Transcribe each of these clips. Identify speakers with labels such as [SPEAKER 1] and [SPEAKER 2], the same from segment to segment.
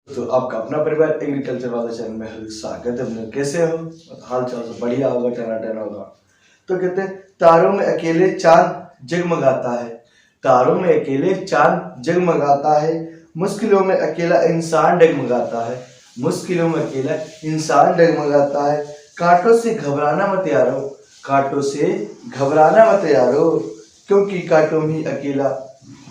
[SPEAKER 1] तो आपका अपना परिवार एग्रीकल्चर वाले चैनल में हार्दिक स्वागत है। अपने कैसे हो? हाल चाल सब बढ़िया होगा, टनाटन होगा। तो कहते हैं तारों में अकेले चांद जगमगाता है, तारों में अकेले चांद जगमगाता है, मुश्किलों में अकेला इंसान डगमगाता है, मुश्किलों में अकेला इंसान डगमगाता है। कांटों से घबराना मत यारो, कांटों से घबराना मत यारो, क्योंकि कांटों में अकेला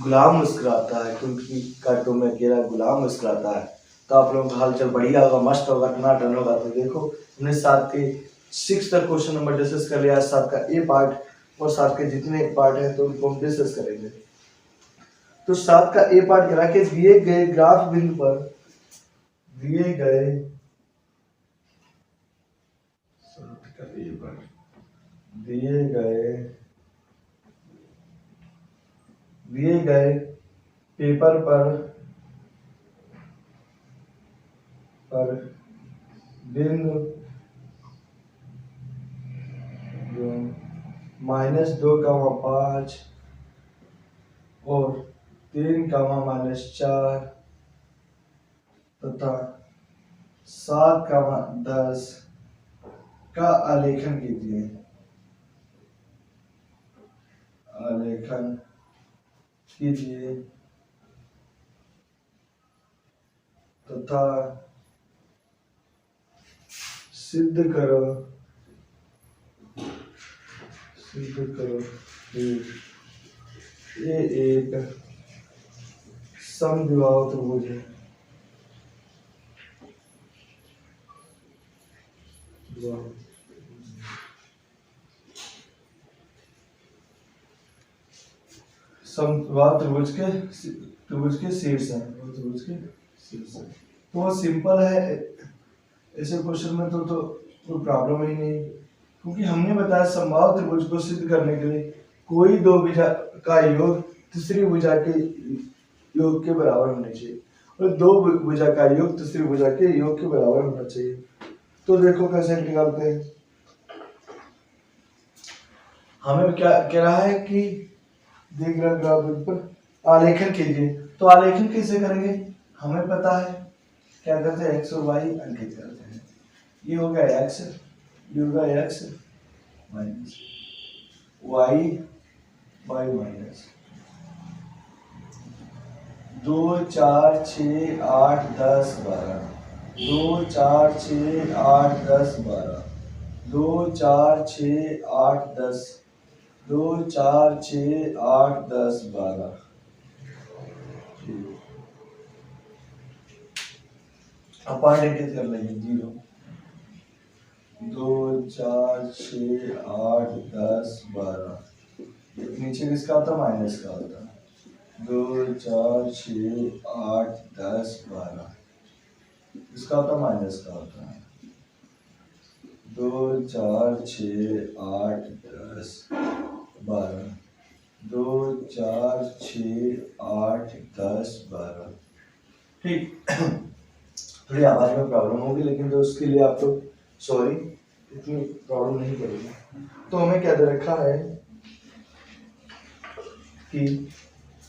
[SPEAKER 1] गुलाम मुस्कुराता है, क्योंकि कांटों में अकेला गुलाम मुस्कुराता है। तो आप लोगों का हालचाल बढ़िया होगा, मस्त होगा, टनाटन होगा। तो देखो हमने 7 के 6 तक क्वेश्चन नंबर डिस्कस कर लिया। 7 का ए पार्ट और 7 के जितने पार्ट है तो उनको हम डिस्कस करेंगे। तो 7 का ए पार्ट करा के दिए गए ग्राफ बिंदु पर दिए गए पेपर पर बिंदु -2,5 और 3,-4 तथा 7,10 का आलेखन कीजिए। तथा सिद्ध करो कि ये एक समद्विबाहु त्रिभुज है। समद्विबाहु त्रिभुज के शीर्ष है, तो सिंपल है। ऐसे क्वेश्चन में तो कोई प्रॉब्लम ही नहीं, क्योंकि हमने बताया समबाहु त्रिभुज को सिद्ध करने के लिए कोई दो भुजा का योग तीसरी भुजा के योग के बराबर होना चाहिए, और दो भुजा का योग तीसरी भुजा के योग के बराबर होना चाहिए। तो देखो कैसे निकालते हैं। हमें क्या कह रहा है कि देख रहा ग्राफ पर आलेखन कीजिए। तो आलेखन कैसे करेंगे? हमें पता है क्या करते हैं, एक्स और वाई अंकित करते हैं। ये हो गया एक्स, ये होगा x minus Y minus 2 4 6 8 10 12 2 4 6 8 10 12 2 4 6 8 10 2 4 6 8 10 12। Apart इंकित कर लेंगे 0 2 4 6 8 10 12। नीचे किसका होता है? माइनस का होता है। 2 4 6 8 10 12 इसका होता है माइनस का होता है। 2 4 6 8 10 12 2 4 6 8 10 12। ठीक। थोड़ी आवाज में प्रॉब्लम होगी, लेकिन तो उसके लिए आप लोग सॉरी, इतनी प्रॉब्लम नहीं करेगी। तो हमें क्या दे रखा है कि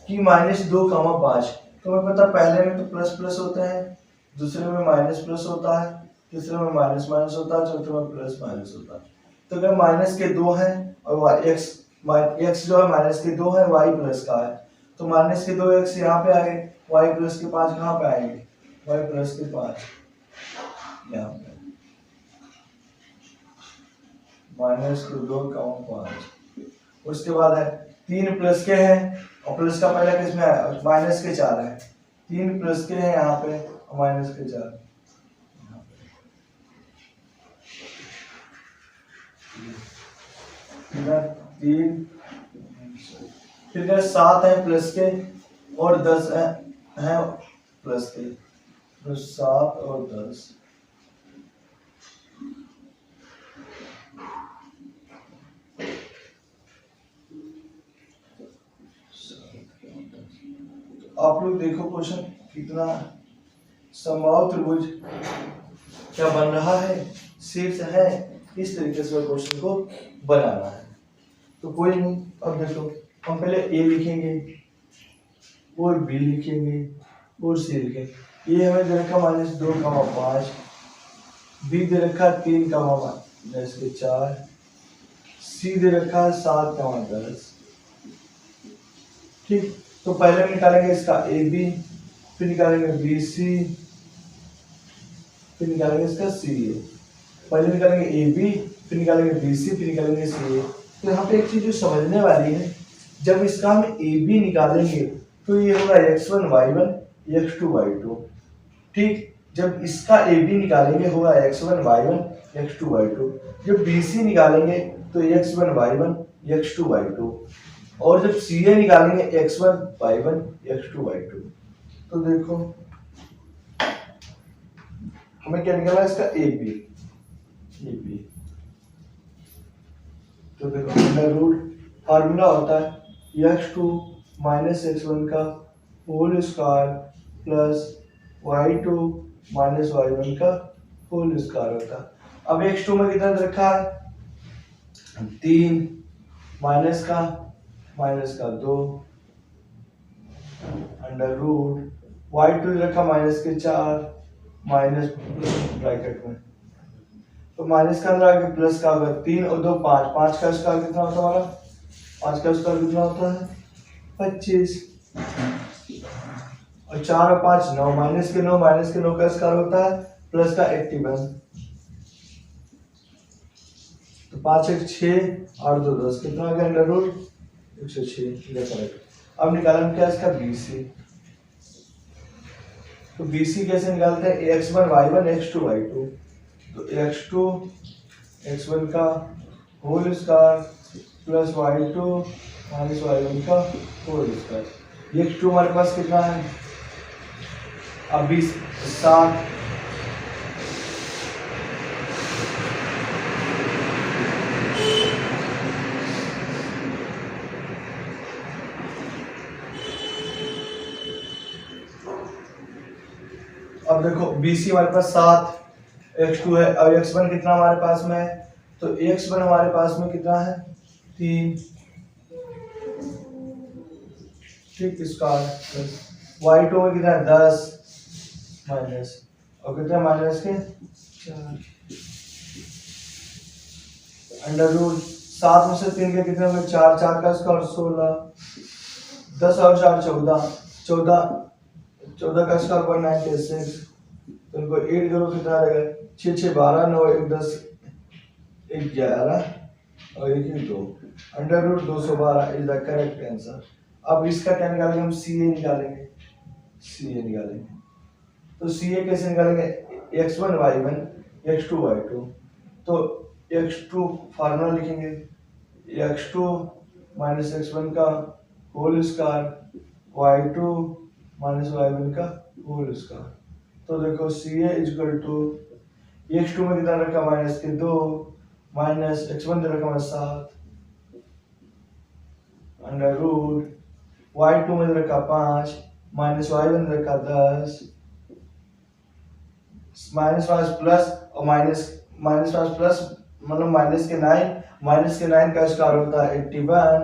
[SPEAKER 1] -2,5। तो हमें पता पहले में तो प्लस प्लस होता है, दूसरे में माइनस प्लस होता है, तीसरे में माइनस माइनस होता है, चौथे में प्लस माइनस होता है। तो अगर माइनस के 2 हैं और एक्स जो है माइनस के 2 है, वाई प्लस का है, तो माइनस के 2 एक्स यहाँ पे आएंगे, वाई प्लस के 5 कहाँ पे आएंगे? वाई प्लस के 5 यहाँ पे, -2,5। उसके बाद है 3 प्लस के हैं और प्लस का पहले किसमें है? माइनस के 4 है। 3 प्लस के हैं यहाँ पे और माइनस के 4। फिर 7 है प्लस के और 10 है प्लस के, तो 7 और 10। आप लोग देखो क्वेश्चन कितना समबाहु त्रिभुज क्या बन रहा है, शीर्ष है। इस तरीके से क्वेश्चन को बनाना है। तो कोई नहीं, अब देखो हम पहले ए लिखेंगे और बी लिखेंगे और सी लिखेंगे। ए हमें दे रखा -2, 5, बी दे रखा 3, -4, सी दे रखा 7, 10। ठीक, तो पहले निकालेंगे इसका ए बी, फिर निकालेंगे बी सी, फिर निकालेंगे इसका सी ए। पहले निकालेंगे ए बी, फिर निकालेंगे बी सी, फिर निकालेंगे सी ए। तो यहाँ पे एक चीज जो समझने वाली है, जब इसका हम ए बी निकालेंगे तो ये होगा x1 y1 x2 y2। ठीक, जब इसका ए बी निकालेंगे होगा x1 y1 x2 y2। जब बी सी निकालेंगे तो x1 y1 x2 y2, और जब सी ए निकालेंगे x1 y1 x2 y2। तो देखो हमें क्या निकाला इसका ए बी। तो देखो अंडर रूट फार्मूला होता है x2 माइनस x1 का whole square plus y2 minus y1 का होल स्क्वायर होता है। अब x2 में कितना रखा है 3, माइनस का 2, अंडर रूट y2 रखा -4, माइनस ब्रैकेट में, तो माइनस का अंदर आगे प्लस का होगा 3 और 2 5, 5 का स्क्वायर कितना होता है हमारा, 5 का स्क्वायर कितना होता है 25, और 4 और 5 9, माइनस के 9 का स्क्वायर होता है प्लस का 81, तो 5 1 6 और 2 10, कितना आ गया अंडर रूट 106। ये करेक्ट। अब निकालेंगे क्या इसका BC। तो BC कैसे निकालते हैं, x1 y1 x2 y2। तो x2 x1 का whole square plus y2 minus y1 का होल स्क्वायर। ये x2 हमारे पास कितना है, अब 20 7, अब देखो BC हमारे पास 7, x2 है, अब x1 कितना हमारे पास में है, तो x1 हमारे पास में कितना है 3, ठीक, स्क्वायर प्लस y2 में कितना है 10 माइनस, और कितना माइनस के 4, अंडर रूट 7 में से 3 के कितने होंगे 4, 4 का स्क्वायर 16, 10 और 4 14 का स्क्वायर 196, तो इनको 8 करो कितना रहेगा 6 6 12 9 1 10 11 और 1 2, under root 212 is the correct answer. अब इसका क्या निकालेंगे हम, CA निकालेंगे। तो CA कैसे निकालेंगे, x1 y1 x2 y2। तो x2 फार्मूला लिखेंगे x2 माइनस x1 का whole square y2 minus y1 का होल स्क्वायर। तो देखो CA इक्वल टू x2 में कितना रखा -2 माइनस x1 रखा 7 अंडर रूट y2 में रखा 5 माइनस y1 रखा 10 माइनस 5 प्लस और माइनस 5 प्लस मतलब माइनस के 9 का स्क्वायर होता है 81,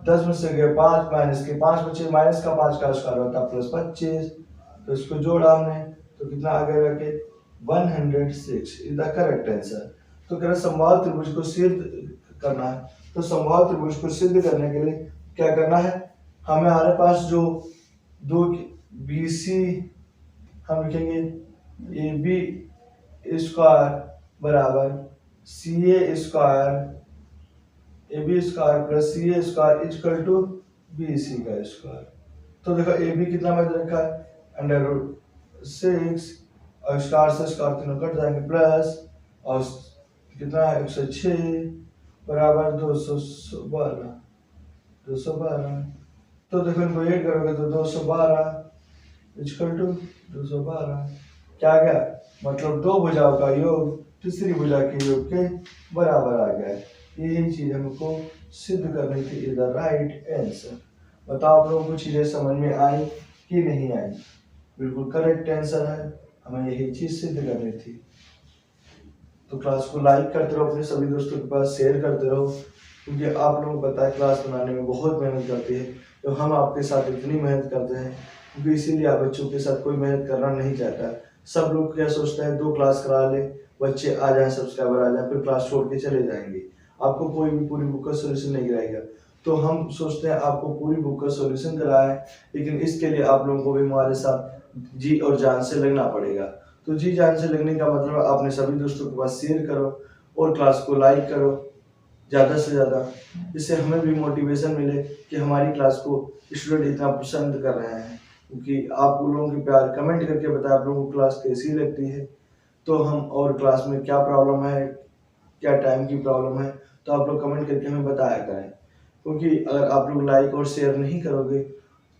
[SPEAKER 1] 10 में से गए 5 माइनस के 5 बचे, माइनस का 5 का स्क्वायर होता है प्लस 25, तो इसको जोड़ा हमने तो कितना आ गया कि 106 इज द करेक्ट आंसर। तो कह रहे समबाहु त्रिभुज को सिद्ध करना है, तो समबाहु त्रिभुज को सिद्ध करने के लिए क्या करना है, हमारे पास जो दो BC हम लिखेंगे AB स्क्वायर बराबर CA square AB square plus CA square equal to BC का स्क्वायर। तो देखो AB कितना में रखा है अंडर रूट 6 और स्क्वायर से स्क्वायर तीनों कट जाएंगे प्लस और कितना है 106 बराबर 212। तो देखो इनको ऐड करोगे तो 212 इक्वल टू 212 क्या आ गया, मतलब दो भुजाओं का योग तीसरी भुजा के योग के बराबर आ गया। यही चीज हमको सिद्ध करनी थी, इज द राइट आंसर। बताओ आप लोगों को चीजें समझ में आई कि नहीं आई, बिल्कुल करेक्ट आंसर है, हमें यही चीज सिद्ध करनी थी। तो क्लास को लाइक करते रहो, अपने सभी दोस्तों के पास शेयर करते रहो, क्योंकि आप लोगों को पता है क्लास बनाने में बहुत मेहनत करती है, तो हम आपके साथ इतनी मेहनत करते हैं क्योंकि इसीलिए बच्चों के साथ कोई मेहनत करना नहीं चाहता। सब लोग क्या सोचते हैं, 2 क्लास करा ले, बच्चे आ जाए, सब्सक्राइबर आ जाए, फिर क्लास छोड़ के चले जाएंगे, आपको कोई भी पूरी बुक का सोल्यूशन नहीं कराएगा। तो हम सोचते हैं आपको पूरी बुक का सोल्यूशन कराएं, लेकिन इसके लिए आप लोगों को भी हमारे साथ जी और जान से लगना पड़ेगा। तो जी जान से लगने का मतलब अपने सभी दोस्तों के पास शेयर करो और क्लास को लाइक करो ज़्यादा से ज़्यादा, जिससे हमें भी मोटिवेशन मिले कि हमारी क्लास को स्टूडेंट इतना पसंद कर रहे हैं। क्योंकि आप लोगों के प्यार कमेंट करके बताएं आप लोगों को क्लास कैसी लगती है, तो हम और क्लास में क्या प्रॉब्लम है, क्या टाइम की प्रॉब्लम है, तो आप लोग कमेंट करके हमें बताया करें। क्योंकि अगर आप लोग लाइक और शेयर नहीं करोगे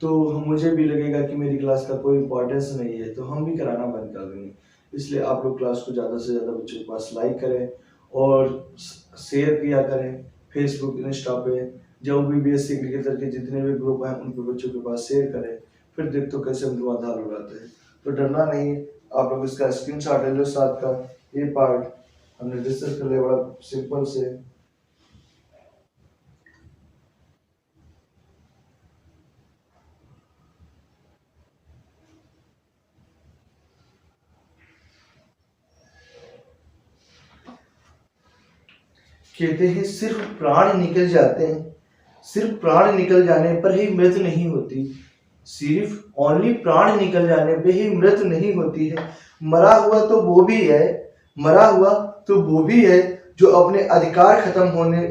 [SPEAKER 1] तो मुझे भी लगेगा कि मेरी क्लास का कोई इम्पोर्टेंस नहीं है, तो हम भी कराना बंद कर देंगे। इसलिए आप लोग क्लास को ज़्यादा से ज़्यादा बच्चों के पास लाइक करें और शेयर किया करें फेसबुक इंस्टा पे, जो भी BSc एग्रीकल्चर के जितने भी ग्रुप हैं उनके बच्चों के पास शेयर करें, फिर देखते हो कैसे उनको आधार उड़ाते हैं। तो डरना नहीं है, आप लोग इसका स्क्रीनशॉट ले लो, साथ का ये पार्ट हमने डिस्कस कर लिया बड़ा सिंपल से। कहते हैं सिर्फ प्राण निकल जाते हैं, सिर्फ प्राण निकल जाने पर ही मृत्यु नहीं होती, सिर्फ ओनली प्राण निकल जाने पे ही मृत्यु नहीं होती है। मरा हुआ तो वो भी है, मरा हुआ तो वो भी है जो अपने अधिकार खत्म होने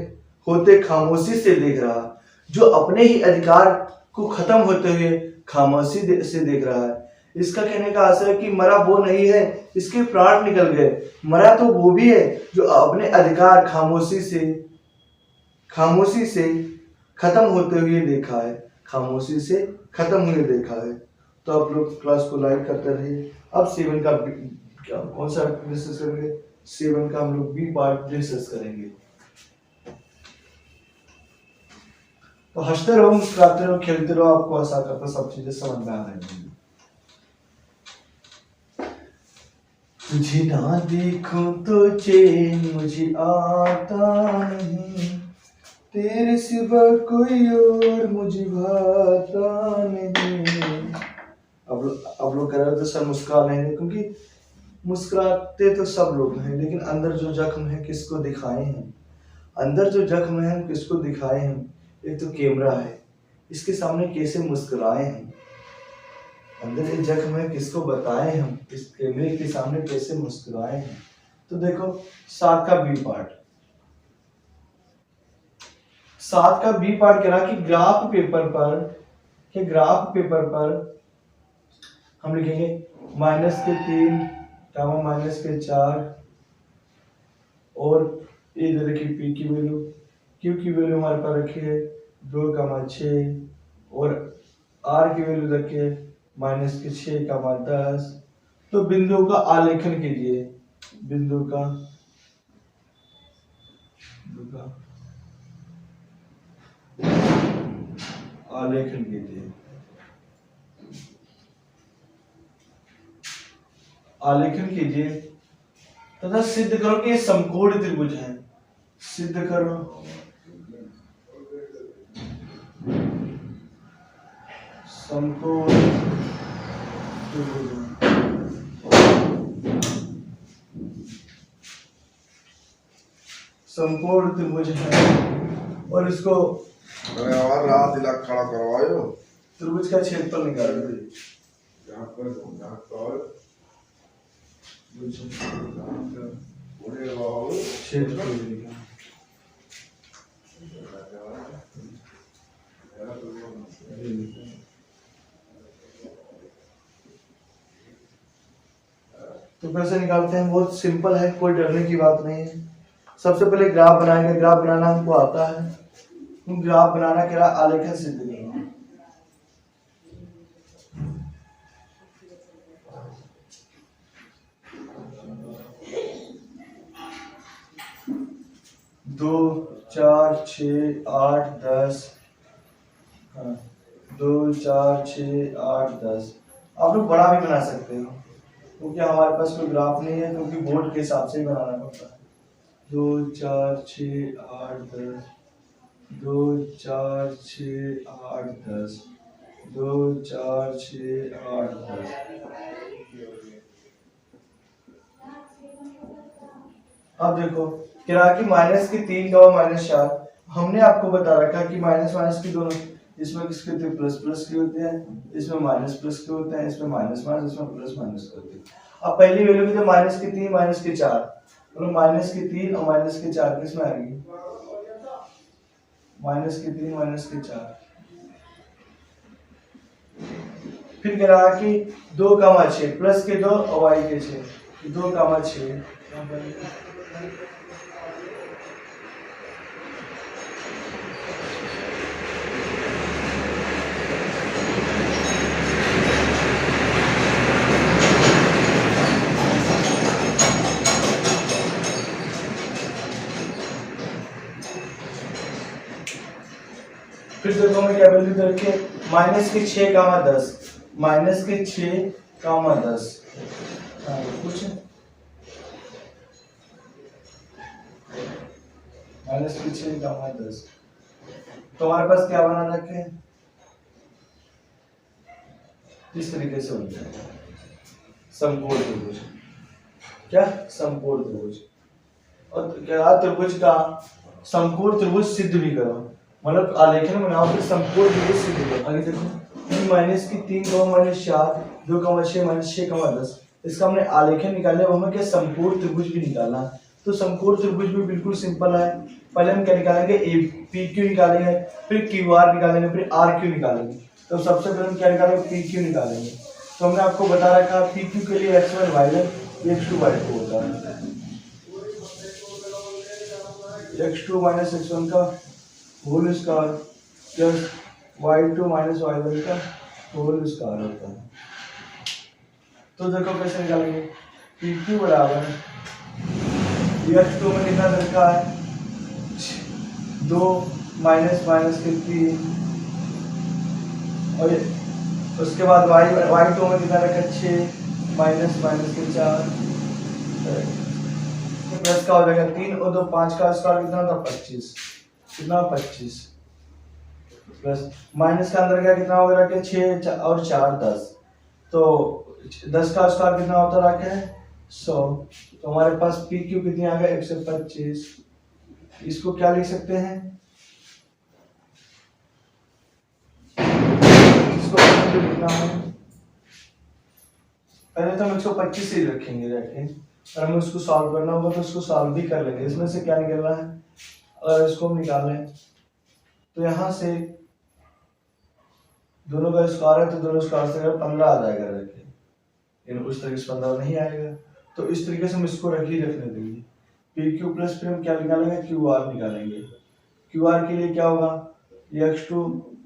[SPEAKER 1] होते खामोशी से देख रहा, जो अपने ही अधिकार को खत्म होते हुए खामोशी से देख रहा है। इसका कहने का आशय है कि मरा वो नहीं है, इसके प्राण निकल गए। मरा तो वो भी है जो अपने अधिकार खामोशी से खत्म होते हुए देखा है, खामोशी से खत्म हुए देखा है। तो आप लोग क्लास को लाइक करते रहिए। अब 7 का क्या कौन सा डिस्कस करेंगे, 7 का हम लोग बी पार्ट डिस्कस करेंगे। तो हंसते रहो, मुस्कुराते रहो, खेलते रहो, आपको आशा करता सब चीजें समझ में आ रही हैं। तुझे ना देखूं तो चैन मुझे आता नहीं, तेरे सिवा कोई और मुझे भाता नहीं। अब लोग कह रहे हो तो सर मुस्कुरा नहीं, क्योंकि मुस्कुराते तो सब लोग हैं, लेकिन अंदर जो जख्म है किसको दिखाए हैं, अंदर जो जख्म है हम किसको दिखाए हैं। एक तो कैमरा है, इसके सामने कैसे मुस्कुराए हैं, अंदर एक जख्म है किसको बताए हम, इस कैमरे के सामने कैसे मुस्कुराए हैं। तो देखो 7 का बी पार्ट, 7 का बी पार्ट कह रहा कि ग्राफ पेपर पर हम लिखेंगे -3 -4 और इधर रखी पी की वैल्यू, क्यू की वैल्यू हमारे पास रखी है 2,6 और आर की वैल्यू रखी है -6,10। तो बिंदु का आलेखन कीजिए, बिंदु का आलेखन कीजिए, आलेखन कीजिए तथा सिद्ध करो कि ये समकोण त्रिभुज है। सिद्ध करो समकोण त्रिभुज, समकोण त्रिभुज है और इसको
[SPEAKER 2] और रात इलाक खड़ा करवायो,
[SPEAKER 1] त्रिभुज का क्षेत्रफल निकाल दो। क्षेत्रफल निकाल, तो कैसे निकालते हैं, बहुत सिंपल है, कोई डरने की बात नहीं है। सबसे पहले ग्राफ बनाएंगे, ग्राफ बनाना हमको आता है, ग्राफ बनाना कह रहा आलेखन सिद्ध करना। दो 4 6 8 10, 2 4 6 8 10। आप लोग बड़ा भी बना सकते हो, क्योंकि हमारे पास कोई ग्राफ नहीं है, क्योंकि बोर्ड के हिसाब से ही बनाना पड़ता है। 2 4 6 8 10, 2 4 6 8 10। 2 4 6 8 10। अब देखो क्या कि माइनस की 3 का माइनस 4, हमने आपको बता रखा कि माइनस माइनस की दोनों, इसमें किसके होते हैं प्लस प्लस के होते हैं, इसमें माइनस प्लस के होते हैं, इसमें माइनस माइनस, इसमें प्लस माइनस के होते हैं। अब पहली वैल्यू की तो माइनस की 3 माइनस की 4, और माइनस की 3 और माइनस की 4 किसमें आएगी, माइनस की 3 माइनस की 4। फिर कह रहा कि 2 कामा 6 प्लस के 2 और वाई के 6, 2 कामा 6। फिर देखो मैं क्या वैल्यू दे रखी है, माइनस की 6 कामा 10, माइनस की 6 कामा 10। कुछ माइनस की 6 कामा 10, तो हमारे पास क्या बना रखे हैं, इस तरीके से बनता है समकोण त्रिभुज। क्या समकोण त्रिभुज, और क्या त्रिभुज का समकोण त्रिभुज सिद्ध भी करो, मतलब आलेखन बनाओ फिर समकोण त्रिभुज सिद्ध करो। आगे देखो माइनस की 3 का माइनस 4, 2 का 6 माइनस 6 का 10, इसका हमने आलेखन निकाले, अब हमें क्या समकोण त्रिभुज भी निकालना। तो समकोण त्रिभुज भी बिल्कुल सिंपल है, पहले हम क्या निकालेंगे, ए पी क्यू निकालेंगे, फिर क्यू आर निकालेंगे, फिर आर क्यू निकालेंगे। तो सबसे पहले हम क्या निकालेंगे, पी क्यू निकालेंगे। तो हमने आपको बता रखा पी क्यू के लिए x1 y1 x2 y2 होता है, x2 माइनस x1 का whole square plus y2 minus y1 का होल स्क्वायर होता है। तो देखो कैसे निकालेंगे, PQ बराबर x2 में कितना रखा है 2 माइनस माइनस के 3, और उसके बाद y2 में कितना रखा 6 माइनस माइनस के 4, प्लस का हो जाएगा 3 और 2 5 का स्क्वायर कितना होगा 25, कितना 25, प्लस माइनस का अंदर क्या कितना होगा रखे 6 और 4 10, तो 10 का स्क्वायर कितना होता रखे 100। तो हमारे पास पी क्यू कितनी आ गया 125। इसको क्या लिख सकते हैं, इसको लिखना है, पहले तो हम 125 ही रखेंगे रखें, और हमें उसको सॉल्व करना होगा तो उसको सॉल्व भी कर लेंगे। इसमें से क्या निकलना है, अगर इसको हम निकाल लें तो यहाँ से दोनों का स्क्वायर है तो दोनों स्क्वायर से 15 आ जाएगा रखें, लेकिन उस तरीके से 15 नहीं आएगा। तो इस तरीके से हम इसको रखने देंगे, पी क्यू प्लस फिर हम क्या निकालेंगे, क्यू आर निकालेंगे। क्यू आर के लिए क्या होगा, x2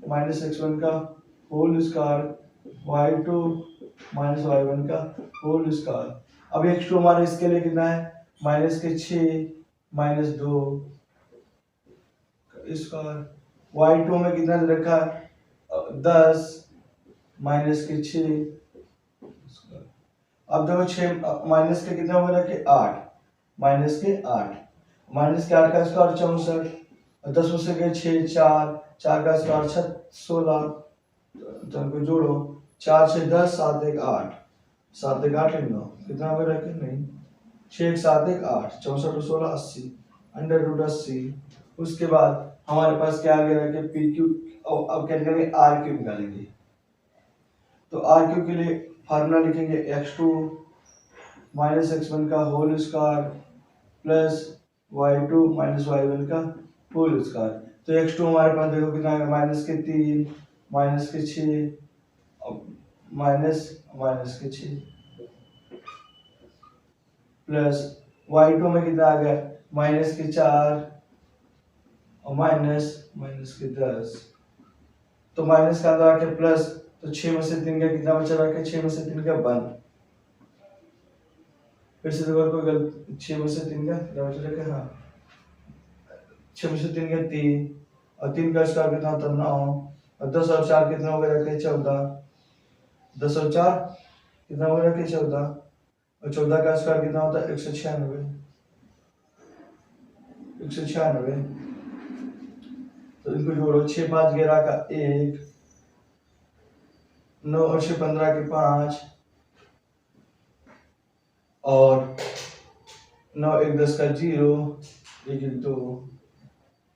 [SPEAKER 1] माइनस x1 का whole square y2 minus y1 का होल स्क्वायर। अब x2 हमारे इसके लिए कितना है, माइनस के 6 माइनस 2 स्क्वायर, y2 में कितना रखा है 10 माइनस के 6। अब देखो 6 माइनस के कितना होगा कि 8, माइनस के 8, माइनस के 8 का स्क्वायर 64, 10 में से गए 6 4, 4 का स्क्वायर 16, तो इनको जोड़ो 4 6 10 7 1 8, 7 1 8 9 कितना होगा रखे नहीं 6 1 7 1 8, 64 16 80, अंडर रूट 80। उसके बाद हमारे पास क्या आ गया कि पी क्यू, अब क्या करेंगे आर क्यू निकालेंगे। तो आर क्यू के लिए फार्मूला लिखेंगे x2 माइनस x1 का whole square plus y2 minus y1 का होल स्क्वायर। तो x2 हमारे पास देखो कितना है, माइनस के 3 माइनस के 6 माइनस माइनस के 6 प्लस y2 में कितना आ गया माइनस के 4 और माइनस माइनस के 10। तो माइनस का अंदर आके प्लस, तो 6 में से 3 का कितना बचा रहा है, 6 में से 3 का 1। फिर से देखो कोई गलत, 6 में से 3 का क्या बचा रहा है, हाँ 6 में से 3 का 3 और 3 का स्क्वायर कितना होता है 9, और 10 और 4 कितना हो गया रखे 14, 10 और 4 कितना हो गया रखे 14, और 14 का स्क्वायर कितना होता है 196, 196। तो इनको जोड़ो 6 5 11 का 1, 9 और 6 15 के 5 और 9 1 10 का 0 1 1 2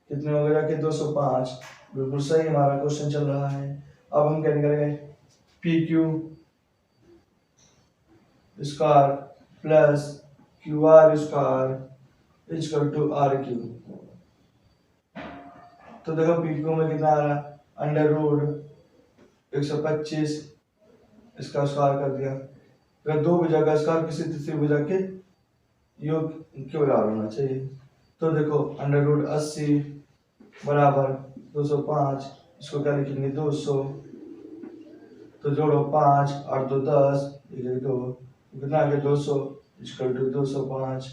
[SPEAKER 1] कितने हो गए कि 205। बिल्कुल सही हमारा क्वेश्चन चल रहा है। अब हम क्या करेंगे, P Q square plus Q R square equal to R Q. तो देखो पी क्यू में कितना आ रहा है, अंडर रूट 125 इसका स्क्वायर कर दिया। अगर दो भुजा का स्क्वायर किसी तीसरी भुजा के योग के बराबर होना चाहिए। तो देखो अंडर रूट 80 बराबर 205, इसको क्या लिखेंगे 200। तो जोड़ो 5 और 2 10 2 कितना आ गया 200 equal to 205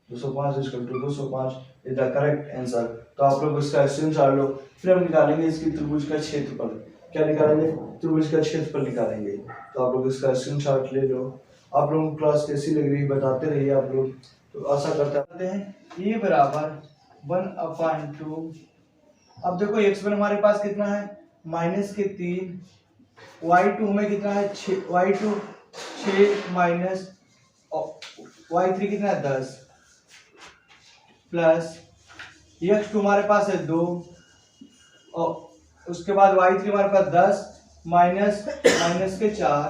[SPEAKER 1] equal to 205 is the correct answer. तो आप लोग इसका स्क्रीनशॉट लो, फिर हम निकालेंगे इसकी त्रिभुज का क्षेत्रफल। क्या निकालेंगे, त्रिभुज का क्षेत्रफल निकालेंगे। तो आप लोग इसका स्क्रीनशॉट ले लो। आप लोगों को क्लास कैसी लग रही है बताते रहिए आप लोग। तो आशा करते हैं ये बराबर 1/2। अब देखो x1 हमारे पास कितना है -3, y2 में कितना है 6, y2 6 माइनस y3 कितना है 10 प्लस x2 हमारे पास है 2 और उसके बाद y3 हमारे पास 10 माइनस के 4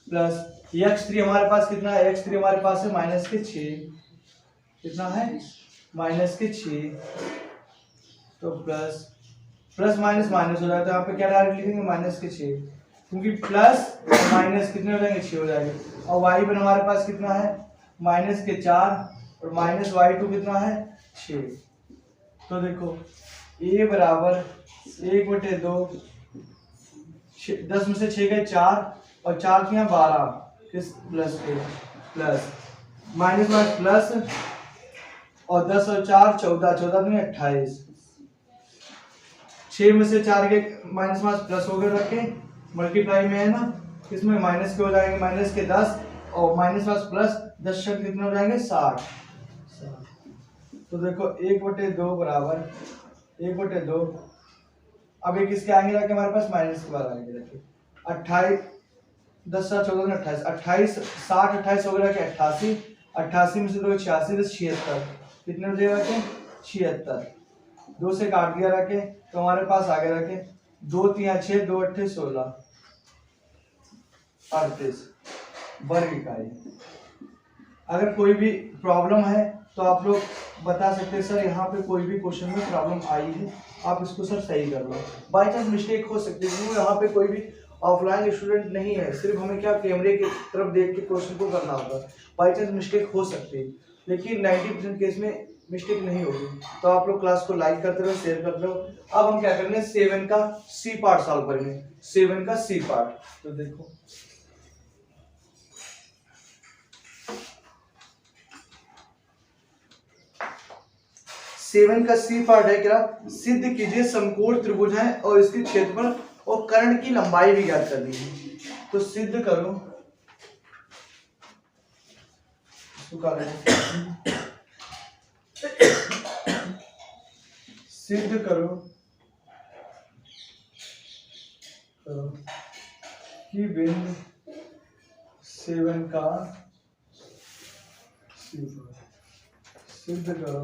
[SPEAKER 1] प्लस x3 हमारे पास कितना है, x3 हमारे पास है -6, कितना है -6। तो प्लस माइनस माइनस हो जाता है, यहाँ पे क्या डायरेक्ट लिखेंगे -6, क्योंकि प्लस माइनस कितने हो जाएंगे 6 हो जाएंगे। और y पर हमारे पास कितना है -4 और माइनस y2 कितना है 6। तो देखो a बराबर 1/2, 10 में से 6 गए 4 और 4 के यहाँ 12 किस प्लस के प्लस माइनस प्लस और 10 और 4 14 में 28। 6 में से 4 के माइनस प्लस हो गए रखे, मल्टीप्लाई में है ना, इसमें माइनस के हो जाएंगे माइनस के 10 और माइनस प्लस 10 शब्द कितने हो जाएंगे 60। तो देखो 1/2 बराबर 1/2। अब एक इसके आगे रखे हमारे पास माइनस के बाद आगे रखे 28 10 और 14 में 28 28 60 28 हो गया कि 88 88 में से 2 86 76 कितने हो जाएगा कि 76। 2 से काट दिया रखे तो हमारे पास आगे रखे 2 3 6 2 8 16 38 वर्ग इकाई। अगर कोई भी प्रॉब्लम है तो आप लोग बता सकते हैं सर यहाँ पे कोई भी क्वेश्चन में प्रॉब्लम आई है, आप इसको सर सही कर लो। बाई चांस मिस्टेक हो सकती है क्योंकि यहाँ पे कोई भी ऑफलाइन स्टूडेंट नहीं है, सिर्फ हमें क्या कैमरे की तरफ देख के क्वेश्चन को करना होगा। बाई चांस मिस्टेक हो सकती है, लेकिन 90% केस में मिस्टेक नहीं होगी। तो आप लोग क्लास को लाइक करते रहो, शेयर करते रहो। अब हम क्या करेंगे 7 का सी पार्ट सॉल्व करेंगे, 7 का सी पार्ट। तो देखो 7 का सी पार्ट है क्या, सिद्ध कीजिए समकोण त्रिभुज है और इसके क्षेत्रफल और कर्ण की लंबाई भी ज्ञात करनी है। तो सिद्ध करो, सिद्ध करो कि बिंदु 7 का सिद्ध करो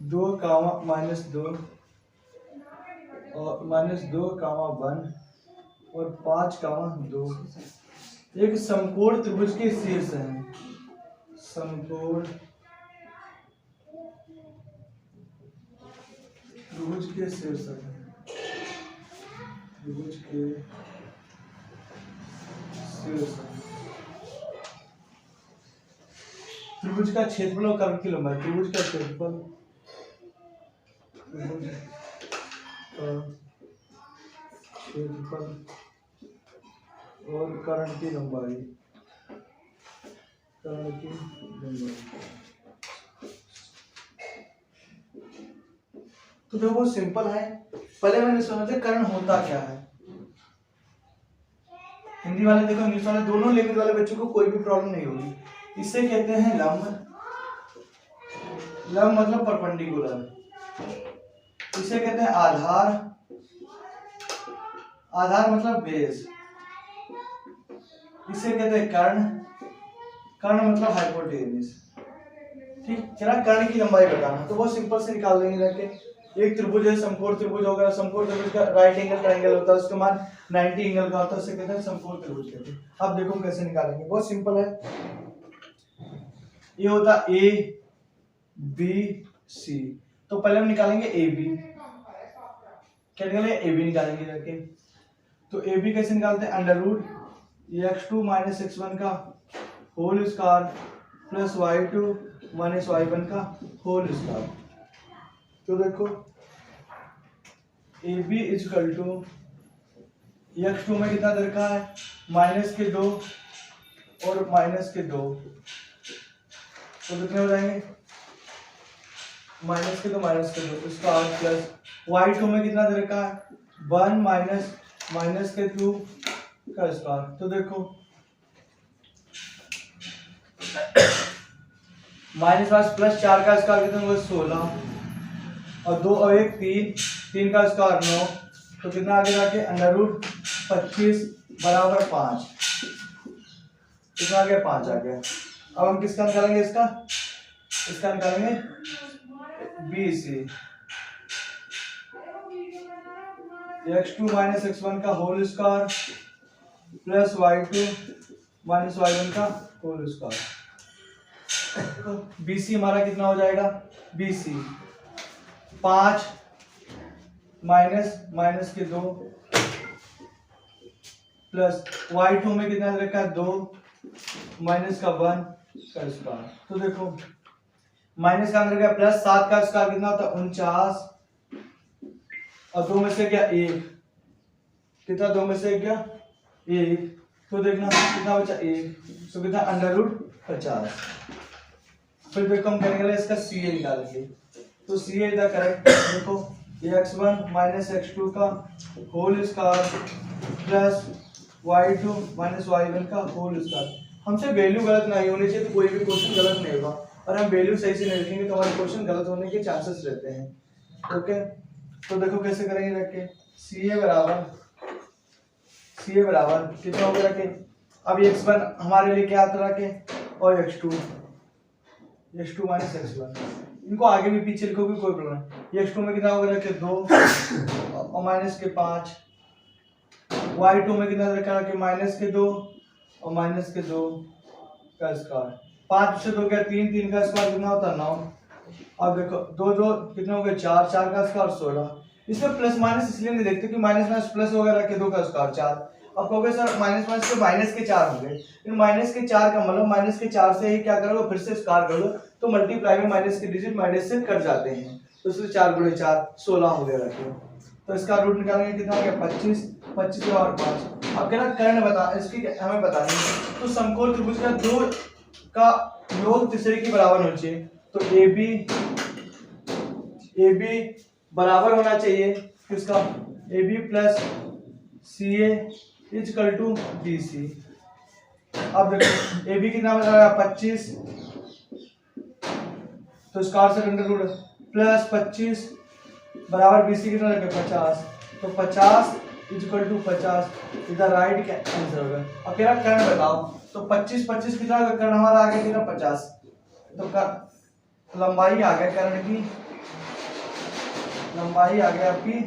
[SPEAKER 1] 2 कामा -2 और -2 कामा 1 और 5 कामा 2 एक समकोण त्रिभुज के शीर्ष हैं। समकोण त्रिभुज के शीर्ष हैं, त्रिभुज के शीर्ष हैं। त्रिभुज का क्षेत्रफल और कर्ण की लंबाई, त्रिभुज का क्षेत्रफल और कर्ण की लंबाई, तो देखो बहुत सिंपल है। पहले मैंने समझे कर्ण होता क्या है। हिंदी वाले देखो, इंग्लिश वाले, दोनों लैंग्वेज वाले बच्चों को कोई भी प्रॉब्लम नहीं होगी। इसे कहते हैं लंब, लंब मतलब परपेंडिकुलर। इसे कहते हैं आधार, आधार मतलब बेस। इसे कहते हैं कर्ण, कर्ण मतलब हाइपोटेन्यूज। ठीक, चला कर्ण की लंबाई बताना तो बहुत सिंपल से निकाल देंगे जाके। एक त्रिभुज है, समकोण त्रिभुज होगा, समकोण त्रिभुज का राइट एंगल ट्रायंगल होता है, उसका मान 90 एंगल का होता है, उसे कहते हैं समकोण त्रिभुज कहते हैं। अब देखो कैसे निकालेंगे, बहुत सिंपल है। ये होता ए बी सी, तो पहले हम निकालेंगे ए बी। क्या निकालेंगे? ए बी निकालेंगे जाके। तो ए बी कैसे निकालते हैं? Under root x2 minus x1 का whole square plus y2 minus y1 का होल स्क्वायर। तो देखो A B is equal to x2 में कितना दे रखा है? माइनस के 2 और माइनस के 2, तो कितने हो जाएंगे? माइनस के 2 माइनस के 2 स्क्वायर प्लस y2 में कितना दे रखा है? 1 माइनस माइनस के 2 का स्क्वायर। तो देखो माइनस माइनस प्लस 4 का स्क्वायर कितना होगा? 16 और 2 और 1 3, 3 का स्क्वायर 9, तो कितना आगे जाके अंडर रूट 25 बराबर 5, कितना आ गया? 5 आ गया। अब हम किसका निकालेंगे? इसका निकालेंगे B C. x2 minus x1 का whole square plus y2 minus y1 का होल स्क्वायर। BC हमारा कितना हो जाएगा? BC 5 माइनस माइनस के 2 प्लस y2 में कितना रखा है? 2 माइनस का 1 का स्क्वायर। तो देखो माइनस का अंदर गया प्लस 7 का स्क्वायर कितना होता है? 49 और 2 में से क्या? 1, कितना? 2 में से क्या? 1, तो देखना कितना बचा? 1, तो कितना? Under root 50। फिर देखो हम करेंगे इसका CA निकालेंगे, तो CA इज द करेक्ट। देखो x1 माइनस x2 का whole square plus y2 minus y1 का होल स्क्वायर। हमसे वैल्यू गलत नहीं होनी चाहिए, तो कोई भी क्वेश्चन गलत नहीं होगा, और हम वैल्यू सही से नहीं लिखेंगे तो हमारे क्वेश्चन गलत होने के चांसेस रहते हैं। ओके, तो देखो कैसे करेंगे रख के। CA बराबर कितना हो गया रखे? अब x1 हमारे लिए क्या आता रखे और x2 माइनस x1, इनको आगे भी पीछे लिखोगे कोई प्रॉब्लम नहीं। x2 में कितना होगा रखे? 2 और माइनस के 5, y2 में कितना रखा रखे? माइनस के 2 और माइनस के 2 का स्क्वायर। 5 से 2 गया 3, 3 का स्क्वायर कितना होता है? 9। अब देखो 2 2 कितना हो गया? 4, 4 का स्क्वायर 16। इसमें प्लस माइनस इसलिए नहीं देखते कि माइनस माइनस प्लस वगैरह के 2 का स्क्वायर 4। अब कहोगे सर माइनस माइनस के माइनस के 4 होंगे, इन माइनस के 4 का मतलब माइनस के 4 से ही क्या करोगे? फिर से स्क्वायर कर लो, तो मल्टीप्लाई में माइनस के डिजिट माइनस से कट जाते हैं, तो इसलिए 4 गुणे 4 16 हो गया रखो। तो इसका रूट निकालेंगे कितना हो गया? 25, 25 और 5। अब क्या ना कर्ण बता, इसकी हमें बतानी है, तो समकोण त्रिभुज का 2 का योग तीसरे के बराबर होना चाहिए, तो AB बराबर होना चाहिए किसका? AB plus CA equal to BC। अब देखो AB कितना बचा? 25, तो स्क्वायर से अंडर रूट प्लस 25 बराबर BC कितना लगे? 50, तो 50 इजकल टू 50 इधर राइट का आंसर होगा। अब कह रहा कर्ण बताओ, तो 25 25 कितना होगा? कर्ण हमारा आ गया कितना? 50, तो लंबाई आ गया कर्ण की, लंबाई आ गया आपकी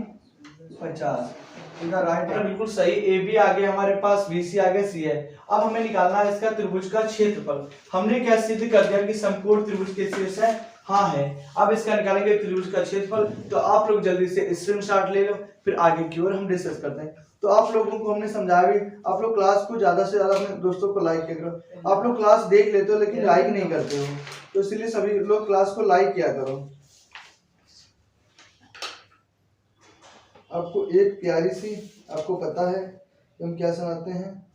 [SPEAKER 1] 50, इधर राइट है बिल्कुल सही। AB आ गया हमारे पास, BC आ गया, C है। अब हमें निकालना है इसका त्रिभुज का क्षेत्रफल। हमने क्या सिद्ध कर दिया कि समकोण त्रिभुज के शीर्ष है, हाँ है। अब इसका निकालेंगे त्रिभुज का क्षेत्रफल, तो आप लोग जल्दी से स्क्रीनशॉट ले लो, फिर आगे की ओर हम डिस्कस करते हैं। तो आप लोगों को हमने समझाया भी, आप लोग क्लास को ज्यादा से ज्यादा अपने दोस्तों को लाइक किया करो। आप लोग क्लास देख लेते हो लेकिन लाइक नहीं करते हो, तो इसलिए सभी लोग क्लास को लाइक किया करो। आपको एक प्यारी सी, आपको पता है हम क्या सुनाते हैं?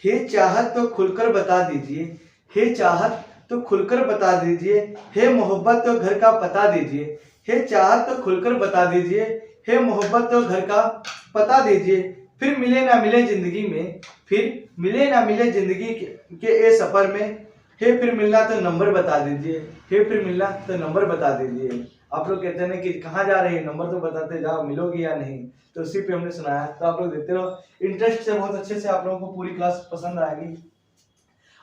[SPEAKER 1] हे चाहत तो खुलकर बता दीजिए, हे चाहत तो खुलकर बता दीजिए, हे मोहब्बत तो घर का पता दीजिए, हे चाहत तो खुलकर बता दीजिए, हे मोहब्बत तो घर का पता दीजिए, फिर मिले ना मिले जिंदगी में, फिर मिले ना मिले जिंदगी के ए सफर में, हे फिर मिलना तो नंबर बता दीजिए, हे फिर मिलना तो नंबर बता दीजिए। आप लोग कहते हैं कि कहाँ जा रहे हैं, नंबर तो बताते जाओ, मिलोगी या नहीं, तो उसी पे हमने सुनाया। तो आप लोग देखते रहो इंटरेस्ट से, बहुत अच्छे से, आप लोगों को पूरी क्लास पसंद आएगी।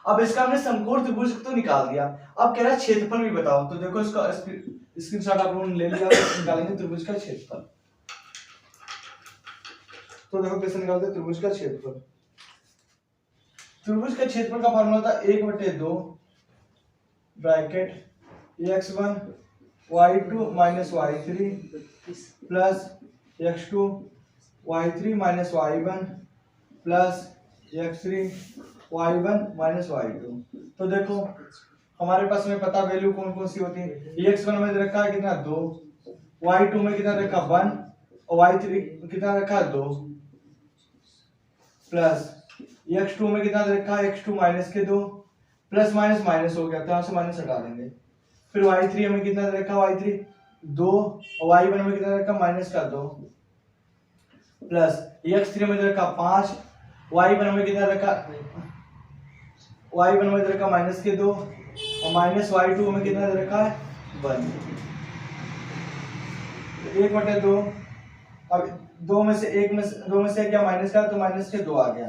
[SPEAKER 1] अब इसका हमने समकोण त्रिभुज तो निकाल दिया, अब कह रहा है क्षेत्रफल भी बताओ। तो देखो इसका स्क्रीनशॉट आप लोगों ने ले लिया, निकालेंगे त्रिभुज का क्षेत्रफल। तो देखो कैसे निकालते हैं त्रिभुज का क्षेत्रफल। त्रिभुज का क्षेत्रफल का फॉर्मूला था 1/2 bracket x1 y2 minus y3 plus x2 y3 minus y1 plus x3 y1 minus y2। तो देखो हमारे पास में पता वैल्यू कौन कौन सी होती है। x1 में रखा है कितना 2, y2 में कितना रखा 1 और y3 कितना रखा 2 प्लस x2 में कितना रखा है x2 माइनस के 2, प्लस माइनस माइनस हो गया तो यहाँ से माइनस हटा देंगे। फिर y3 में कितना रखा y3 2 और y1 में कितना रखा माइनस का 2 प्लस x3 में रखा 5, y1 में कितना रखा y1 में रखा माइनस के 2 और माइनस y2 में कितना रखा है 1। 1/2, अब 2 में से क्या माइनस का, तो माइनस के 2 आ गया।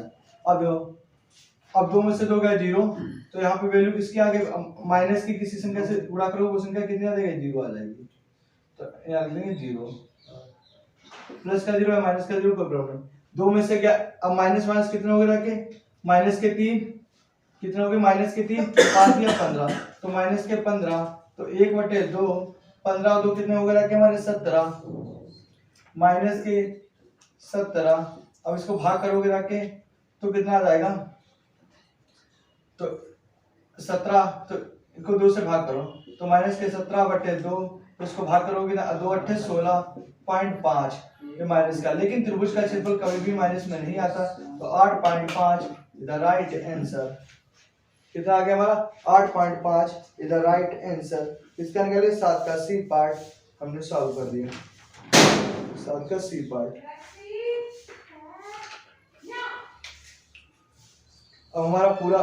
[SPEAKER 1] अब 2 में से 2 गया 0, तो यहाँ पे वैल्यू किसकी आ गई, माइनस की किसी संख्या से गुणा करो, वो संख्या कितनी आ जाएगी 0 आ जाएगी। तो यहाँ लिख देंगे 0, प्लस का 0 है माइनस का 0 कोई प्रॉब्लम। 2 में से क्या, अब माइनस माइनस कितने हो गए रखे, माइनस के 3 कितने हो गए, माइनस के 3 5 या 15, तो माइनस के 15, तो 1/2 15 और 2 कितने हो गए रखे हमारे 17 माइनस के 17। अब इसको भाग करोगे रखे तो कितना आ जाएगा, तो 17, तो इसको 2 से भाग करो तो माइनस के 17/2, तो इसको भाग करोगे ना 2 8 16.5, ये माइनस का। लेकिन त्रिभुज का क्षेत्रफल कभी भी माइनस में नहीं आता, तो 8.5 द राइट आंसर। कितना आ गया हमारा 8.5 इज द राइट आंसर। इसका निकालिए 7 का सी पार्ट हमने सॉल्व कर दिया, 7 का सी पार्ट। अब हमारा पूरा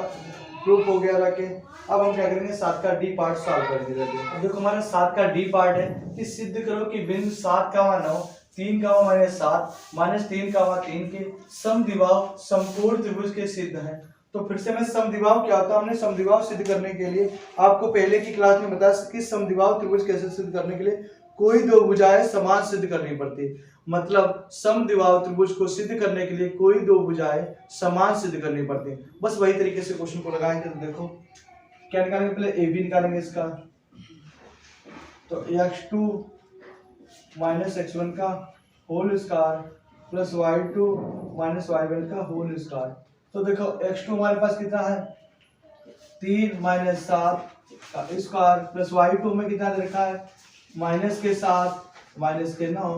[SPEAKER 1] प्रूफ हो गया रखे। अब हम क्या करेंगे 7 का डी पार्ट सॉल्व कर दिया। अब देखो हमारा 7 का डी पार्ट है कि सिद्ध करो कि बिंदु 7 का 9 3 का -7 -3 का 3 के समद्विबाहु समकोण त्रिभुज के सिद्ध हैं। तो फिर से मैं समद्विबाहु क्या होता है, हमने समद्विबाहु सिद्ध करने के लिए आपको पहले की क्लास में बताया कि समद्विबाहु त्रिभुज कैसे सिद्ध करने के लिए कोई दो भुजाएं समान सिद्ध करनी पड़ती। मतलब समद्विबाहु त्रिभुज को सिद्ध करने के लिए कोई दो भुजाएं समान सिद्ध करनी पड़ती। बस वही तरीके से क्वेश्चन को लगाएंगे। तो देखो क्या निकालेंगे, पहले ए बी निकालेंगे इसका, तो x2 माइनस x1 का whole square plus y2 minus y1 का होल स्क्वायर। तो देखो x2 हमारे पास कितना है 3 माइनस 7 का स्क्वायर प्लस y2 में कितना रखा है माइनस के 7 माइनस के 9।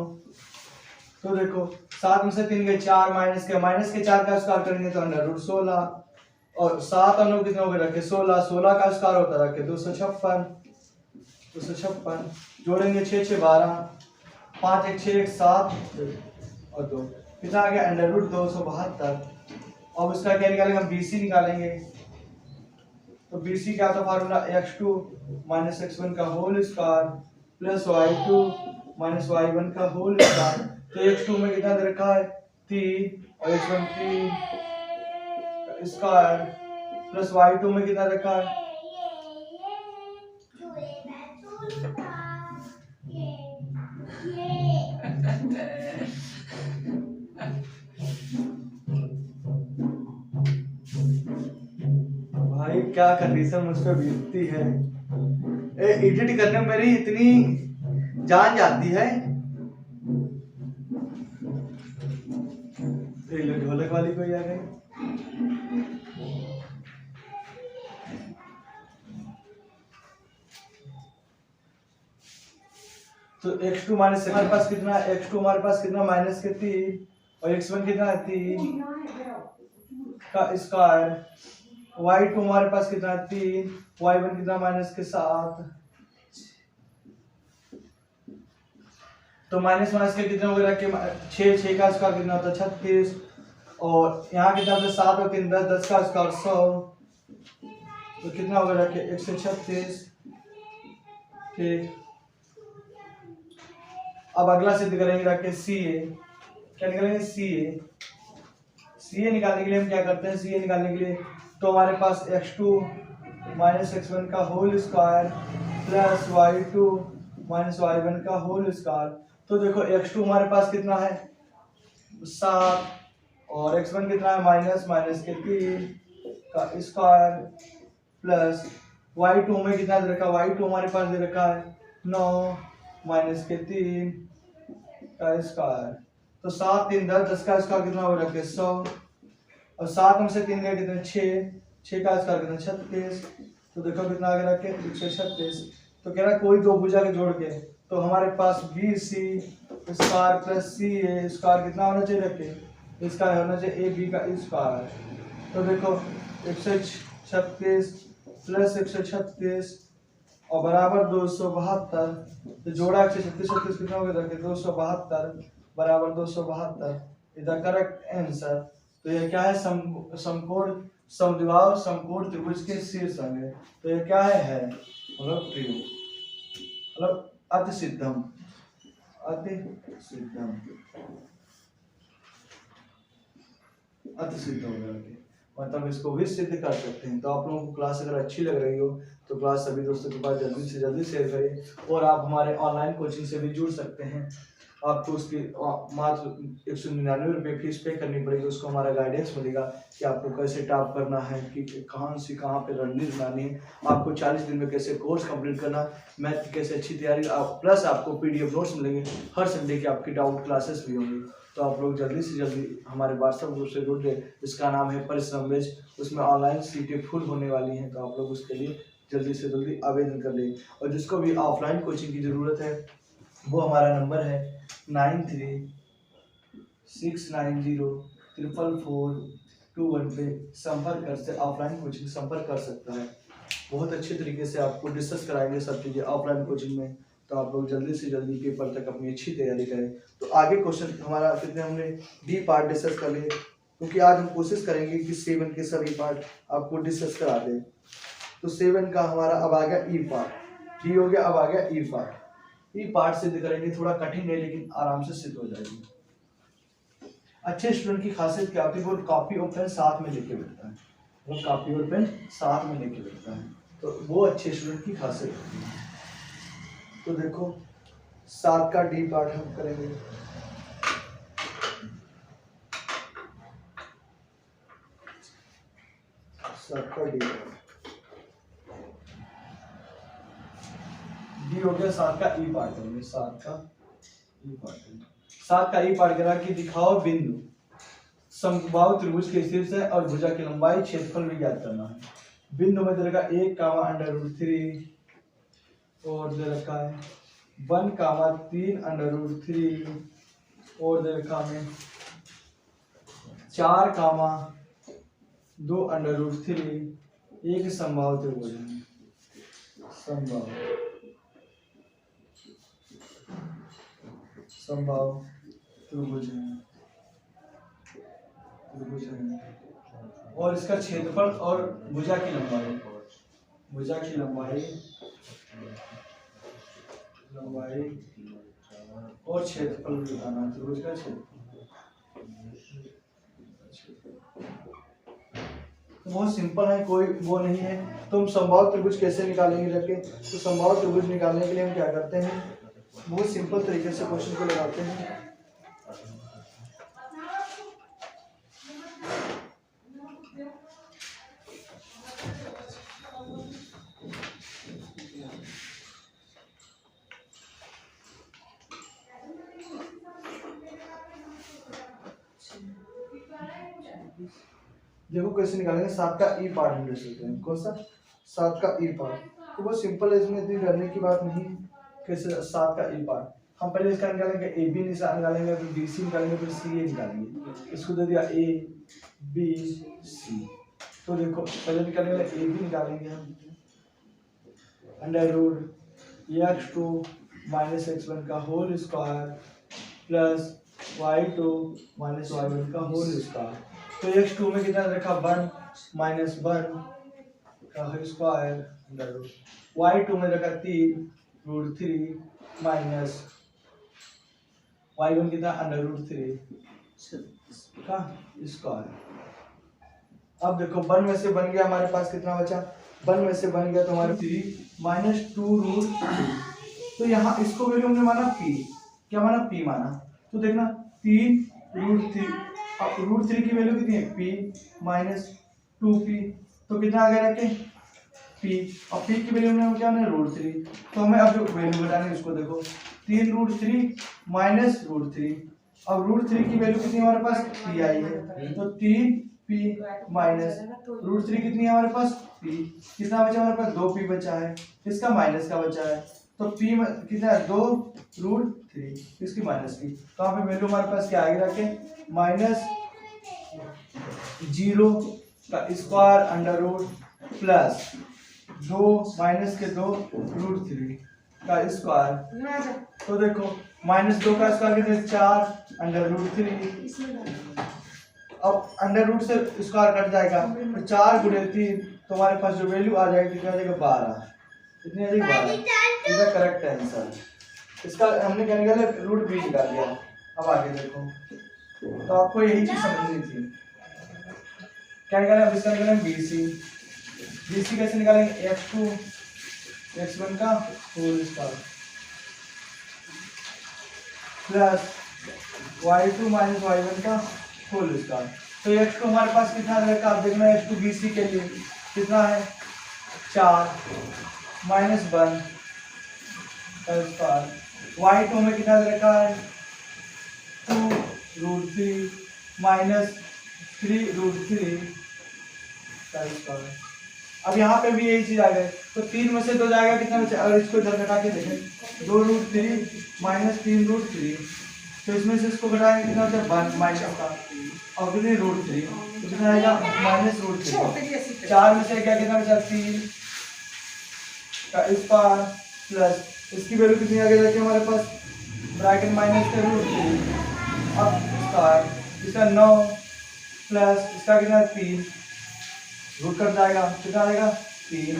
[SPEAKER 1] तो देखो 7 में से 3 गए 4 माइनस के 4 का स्क्वायर करेंगे तो √16 और 7 और 9 कितना हो गया रखे 16 16 का स्क्वायर होता रखे 256 जोड़ेंगे 6 6 12 5 1 6 1 7 और 2 कितना आ गया √272। अब इसका क्या निकालेंगे हम BC निकालेंगे। तो BC क्या था फार्मूला x2 माइनस x1 का whole square plus y2 minus y1 का होल स्क्वायर। तो x2 में कितना दे रखा है 3 और x1 3 स्क्वायर प्लस y2 में कितना रखा है भाई क्या कंडीशन मुझ पे बीतती है। एडिट करने में मेरी इतनी जान जाती है। ढोलक वाली कोई आ गई। तो x2 माइनस हमारे पास कितना x2 हमारे पास कितना माइनस के 3 और x1 कितना है 3 का स्क्वायर y2 हमारे पास कितना है 3 y1 कितना माइनस के 7। तो माइनस माइनस के कितना हो गया कि 6 6 का स्क्वायर कितना होता है 36 और यहाँ कितना होता है 7 और 3 10 10 का स्क्वायर 100। तो कितना हो गया कि 136 ठीक। अब अगला सिद्ध करेंगे रख के सी ए, क्या निकालेंगे सी ए। सी ए निकालने के लिए हम क्या करते हैं, सी ए निकालने के लिए तो हमारे पास x2 माइनस x1 का whole square plus y2 minus y1 का होल स्क्वायर। तो देखो x2 हमारे पास कितना है 7 और x1 कितना है माइनस माइनस के 3 का स्क्वायर प्लस y2 में कितना दे रखा है, y2 हमारे पास दे रखा है 9 माइनस के 3 का स्क्वायर। तो 7 3 10, 10 का स्क्वायर कितना हो रहा है 100 और 7 में से 3 गए कितने 6 का स्क्वायर कितना 36। तो देखो कितना आ गया 136। तो कह रहा कोई दो भुजा के जोड़ के तो हमारे पास बी सी स्क्वायर प्लस सी ए स्क्वायर कितना होना चाहिए रखे, इसका होना चाहिए ए बी का स्क्वायर। तो देखो 136 प्लस 136 और बराबर 272। तो जोड़ा 136 कितना हो गया 272 बराबर 272 इज द करेक्ट आंसर। तो ये क्या है समकोण समद्विबाहु समकोण त्रिभुज के शीर्ष अंग है। तो ये क्या है मतलब ट्रू मतलब अति सिद्धम अति सिद्धम अति सिद्ध हो गया, मतलब इसको भी सिद्ध कर सकते हैं। तो आप लोगों को क्लास अगर अच्छी लग रही हो तो क्लास सभी दोस्तों के पास जल्दी से जल्दी शेयर करें और आप हमारे ऑनलाइन कोचिंग से भी जुड़ सकते हैं। आपको उसकी मात्र 199 रुपये फीस पे करनी पड़ेगी, उसको हमारा गाइडेंस मिलेगा कि आपको कैसे टॉप करना है, कि कहाँ पे रणनीति बनानी है, आपको 40 दिन में कैसे कोर्स कंप्लीट करना, मैथ की कैसे अच्छी तैयारी, प्लस आपको PDF नोट्स मिलेंगे, हर संडे की आपकी डाउट क्लासेस भी होंगी। तो आप लोग जल्दी से जल्दी हमारे व्हाट्सएप ग्रुप से जुड़ जाए, इसका नाम है परिश्रम बैच, उसमें ऑनलाइन सीटें फुल होने वाली हैं। तो आप लोग उसके लिए जल्दी से जल्दी आवेदन कर लें। और जिसको भी ऑफलाइन कोचिंग की ज़रूरत है वो हमारा नंबर है 9369044421 पे संपर्क कर से ऑफलाइन कोचिंग संपर्क कर सकता है। बहुत अच्छे तरीके से आपको डिस्कस कराएंगे सब चीज़ें ऑफलाइन कोचिंग में। तो आप लोग जल्दी से जल्दी पेपर तक अपनी अच्छी तैयारी करें। तो आगे क्वेश्चन हमारा कितने हमने डी पार्ट डिस्कस कर लिए, क्योंकि आज हम कोशिश करेंगे कि 7 के सभी पार्ट आपको डिस्कस करा दें। तो 7 का हमारा अब आ गया ई पार्ट, डी हो गया, अब आ गया ई पार्ट। ई पार्ट सिद्ध करेंगे, थोड़ा कठिन है लेकिन आराम से सिद्ध हो जाएगी। अच्छे स्टूडेंट की खासियत क्या होती है, वो कॉपी और पेन साथ में लेके बैठता है, वो कॉपी और पेन साथ में लेके बैठता है, तो वो अच्छे स्टूडेंट की खासियत होती है। तो देखो 7 का डी पार्ट हम करेंगे। डी हो गया, 7 का ई पार्ट करेंगे। 7 का ई पार्ट करा कि दिखाओ बिंदु समबाहु त्रिभुज के शीर्ष है और भुजा की लंबाई क्षेत्रफल भी ज्ञात करना है। बिंदु में दे रखा 1, √3 और दे रखा है 1, 3 √3 और दे रखा है 4, 2 √3। एक समबाहु त्रिभुज है, समबाहु त्रिभुज है और इसका क्षेत्रफल और भुजा की लंबाई और क्षेत्रफल भी बताना है, त्रिभुज का क्षेत्रफल। बहुत सिंपल है, कोई वो नहीं है। तो हम समबाहु त्रिभुज कैसे निकालेंगे जाके, तो समबाहु त्रिभुज निकालने के लिए हम क्या करते हैं, बहुत सिंपल तरीके से क्वेश्चन को लगाते हैं। देखो कैसे निकालेंगे, 7 का ई पार्ट हम ले सकते हैं। कौन सा 7 का ई पार्ट, तो बहुत सिंपल है, इसमें इतनी डरने की बात नहीं है। कैसे 7 का ई पार्ट, हम पहले इसका निकालेंगे ए बी निकालेंगे, फिर बी सी निकालेंगे, फिर सी ए निकालेंगे। इसको दे दिया ए बी सी। तो देखो पहले निकालेंगे ए बी निकालेंगे हम, √x2 माइनस x1 का whole square plus y2 minus y1 का होल स्क्वायर। तो x2 में कितना रखा 1 माइनस 1 का स्क्वायर, y2 में रखा 3 √3 माइनस y1 कितना √3 का स्क्वायर। अब देखो 1 में से बन गया हमारे पास कितना बचा, 1 में से बन गया तो हमारे 3 माइनस 2√3। तो यहाँ इसको वैल्यू हमने माना p, क्या माना p माना, तो देखना 3√3, अब √3 की वैल्यू कितनी है p माइनस 2p, तो कितना आ गया रखे p, और p की वैल्यू हमने क्या माना √3। तो हमें अब जो वैल्यू बतानी है उसको देखो 3√3 माइनस √3, अब √3 की वैल्यू कितनी है हमारे पास p आई है, तो 3p माइनस √3 कितनी है हमारे पास p, कितना बचा हमारे पास 2p बचा है, इसका माइनस का बचा है, तो p कितना है 2√3, इसकी माइनस की, तो यहाँ पे वैल्यू हमारे पास क्या आगे रखे माइनस 0 का square under root plus 2 minus के 2√3 का स्क्वायर। तो देखो -2 का स्क्वायर कितने 4 अंडर रूट 3, अब अंडर रूट से स्क्वायर कट जाएगा तो 4 गुणे 3, तो हमारे पास जो वैल्यू आ जाएगी कितना आ जाएगा 12, कितनी आ जाएगी 12, इसका करेक्ट आंसर। इसका हमने क्या निकाला रूट b निकाल दिया। अब आगे देखो, तो आपको यही चीज समझनी थी, क्या निकाला, अब इसका निकालेंगे bc कैसे निकालेंगे f2 x1 का whole square plus y2 minus y1 का होल स्क्वायर। तो x2 हमारे पास कितना रहेगा, आप देखना x2 bc के लिए कितना है 4 माइनस 1 का स्क्वायर, y2 में कितना रखा है 2√3 माइनस 3√3 का स्क्वायर। अब यहाँ पे भी यही चीज आ गई, तो 3 में से 2 जाएगा कितना बचे, अगर इसको इधर घटा के देखें 2√3 माइनस 3√3, तो इसमें से इसको घटाएंगे कितना बचा 1 माइनस का, और कितनी √3, तो कितना आएगा -√3, 4 में से क्या कितना बचा 3 का स्क्वायर प्लस इसकी वैल्यू कितनी आगे रखी हमारे पास ब्रैकेट माइनस के √3, अब स्क्वायर इसका 9 प्लस इसका कितना 3, रूट कट जाएगा कितना आएगा 3,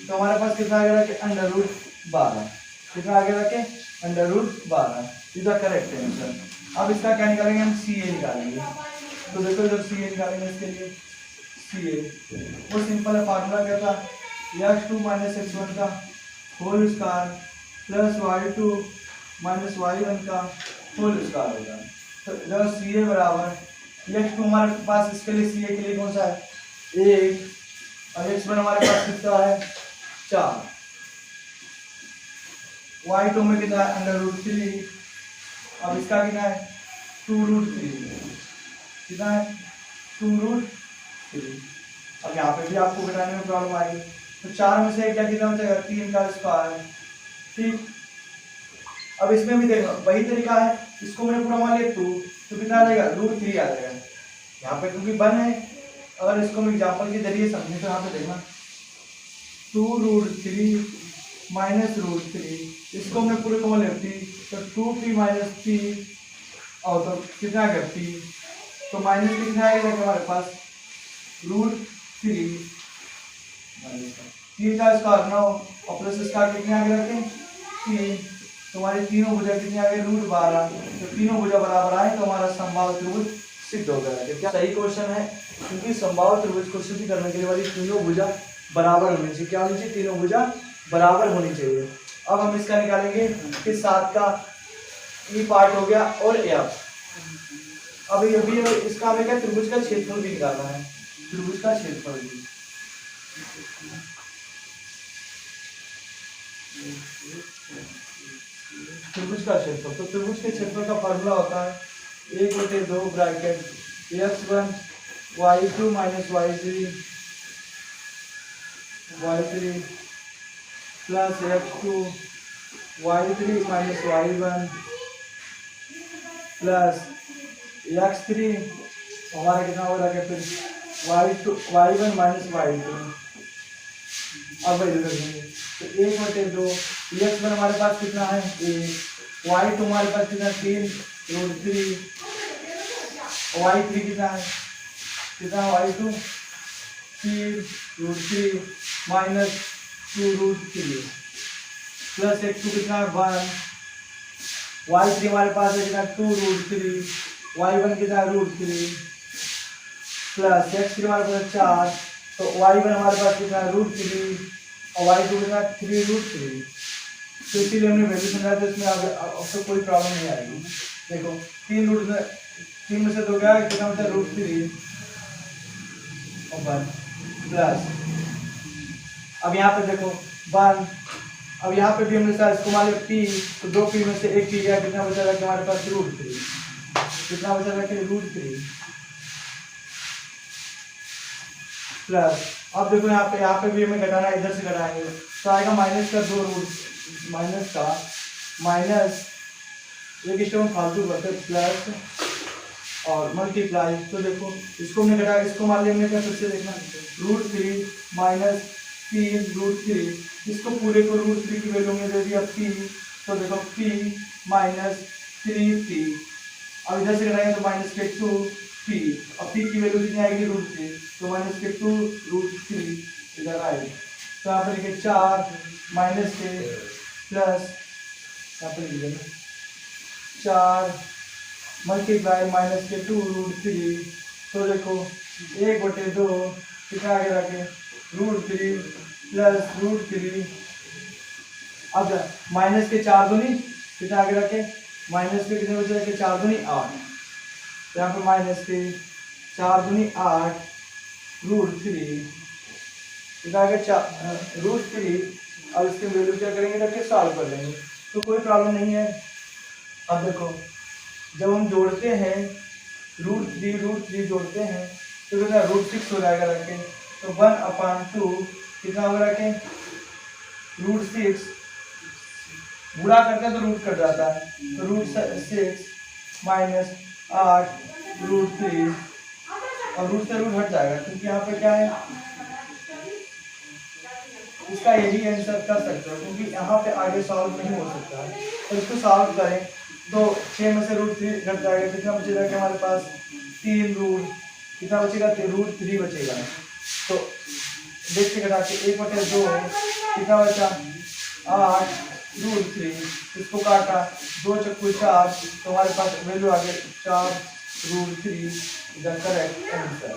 [SPEAKER 1] तो हमारे पास कितना आगे रखे √12, कितना आगे रखे √12, इज द करेक्ट आंसर। अब इसका क्या निकालेंगे हम CA निकालेंगे, तो देखो जब CA निकालेंगे इसके लिए CA वो सिंपल है, फार्मूला क्या था x2 माइनस x1 का whole square plus y2 minus y1 का होल स्क्वायर होगा। तो जब CA बराबर x2 हमारे पास इसके लिए CA के लिए कौन सा है 1, और x1 हमारे पास कितना है 4, y2 में कितना है √3, अब इसका कितना है 2√3, कितना है 2√3। अब यहाँ पे भी आपको घटाने में प्रॉब्लम आएगी, तो 4 में से क्या कितना बचेगा 3 का स्क्वायर, ठीक। अब इसमें भी देखो वही तरीका है, इसको मैंने पूरा मान लिया 2, तो कितना आ जाएगा √3 आ जाएगा, यहाँ पे क्योंकि 1 है, अगर इसको हम एग्जाम्पल के जरिए समझें तो यहाँ पे देखना 2√3 माइनस √3, इसको हमने पूरे को ले p, तो 2p माइनस p, और तो कितना आ गया p, तो माइनस कितना आएगा हमारे पास √3 3 का स्क्वायर 9, और प्लस इसका कितने आगे रखें 3, तो हमारी तीनों भुजा कितनी आ गई √12, तो तीनों भुजा बराबर आए तो हमारा समबाहु त्रिभुज सिद्ध हो गया। क्या सही क्वेश्चन है, क्योंकि समबाहु त्रिभुज को सिद्ध करने के लिए हमारी तीनों भुजा बराबर होनी चाहिए, क्या होनी चाहिए तीनों भुजा बराबर होनी चाहिए। अब हम इसका निकालेंगे कि 7 का ई पार्ट हो गया और f, अब ये भी इसका हमें क्या त्रिभुज का क्षेत्रफल भी निकालना है, त्रिभुज का क्षेत्रफल भी, त्रिभुज का क्षेत्रफल, तो त्रिभुज के क्षेत्रफल का फॉर्मूला होता है 1/2 bracket x1 y2 minus y3 plus x2 y3 minus y1 plus x3 हमारा कितना हो रहा है फिर y1 माइनस y2, अब वही रखेंगे तो 1/2 x1 हमारे पास कितना है 1, y2 हमारे पास कितना 3√3, y3 कितना है y2 3√3 माइनस 2√3 प्लस x2 कितना है 1
[SPEAKER 3] y3 हमारे पास है कितना 2√3, y1 कितना √3 प्लस x3 हमारे पास 4, तो y1 हमारे पास कितना √3 और y2 कितना 3√3। तो इसीलिए हमने वैल्यू समझा, तो इसमें आपको कोई प्रॉब्लम नहीं आएगी। देखो 3 में से 2 क्या है, कितना होता है √3 और 1 प्लस, अब यहाँ पे देखो 1, अब यहाँ पे भी हमने इसको मान लिया p, तो 2 p में से 1 p गया, कितना बचा रहा हमारे पास √3, कितना बचा रहा √3 प्लस, अब देखो यहाँ पे भी हमें घटाना है, इधर से घटाएंगे तो आएगा माइनस का 2 रूट माइनस का माइनस एक स्टेप फालतू करते प्लस और मल्टीप्लाई, तो देखो इसको हमने घटाया, इसको मान लिया हमने क्या, फिर से देखना √3 माइनस 3√3, इसको पूरे को √3 की वैल्यू में दे दिया p, तो देखो p माइनस 3p, अब इधर से घटाएंगे तो माइनस के 2p, अब p की वैल्यू कितनी आएगी √3, तो माइनस के 2√3 इधर आएगी, तो यहाँ पर लिखे 4 माइनस के प्लस, यहाँ पर लिखे 4 मल्टीप्लाई माइनस के 2√3, तो देखो 1/2 कितना आगे रखे √3 प्लस √3, अब माइनस के 4 दूनी कितना आगे रखे, माइनस के कितने बचे रखे 4 दूनी 8, तो यहाँ पर माइनस के 4 दूनी 8 √3 कितना आगे √3, अब इसके वैल्यू क्या करेंगे, रख के सॉल्व कर लेंगे, तो कोई प्रॉब्लम नहीं है। अब देखो जब हम जोड़ते हैं √3 जोड़ते हैं तो कितना √6 हो जाएगा रख के, तो 1/2 कितना होगा रखें √6, गुणा करते हैं तो रूट कट जाता है, तो √6 माइनस 8 √3, और रूट से रूट हट जाएगा क्योंकि यहाँ पे क्या है, इसका यही आंसर कर सकते हो क्योंकि यहाँ पे आगे सॉल्व नहीं हो सकता है, तो इसको सॉल्व करें तो 6 में से √3 घट जाएगा, कितना बचेगा कि हमारे पास 3 रूट, कितना बचेगा √3 बचेगा, तो देखते घटा के 1/2 कितना बचा 8 √3, इसको काटा 2 चक्कू 4, तो हमारे पास वैल्यू आ गई 4 √3 इज करेक्ट आंसर।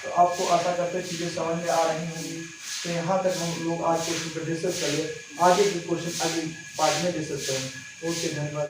[SPEAKER 3] तो आपको आशा करते हैं चीज़ें समझ में आ रही होंगी, तो यहाँ तक हम लोग आज क्वेश्चन पर डिस्कस करें, आगे के क्वेश्चन अगली पार्ट में डिस्कस करेंगे। ओके, धन्यवाद।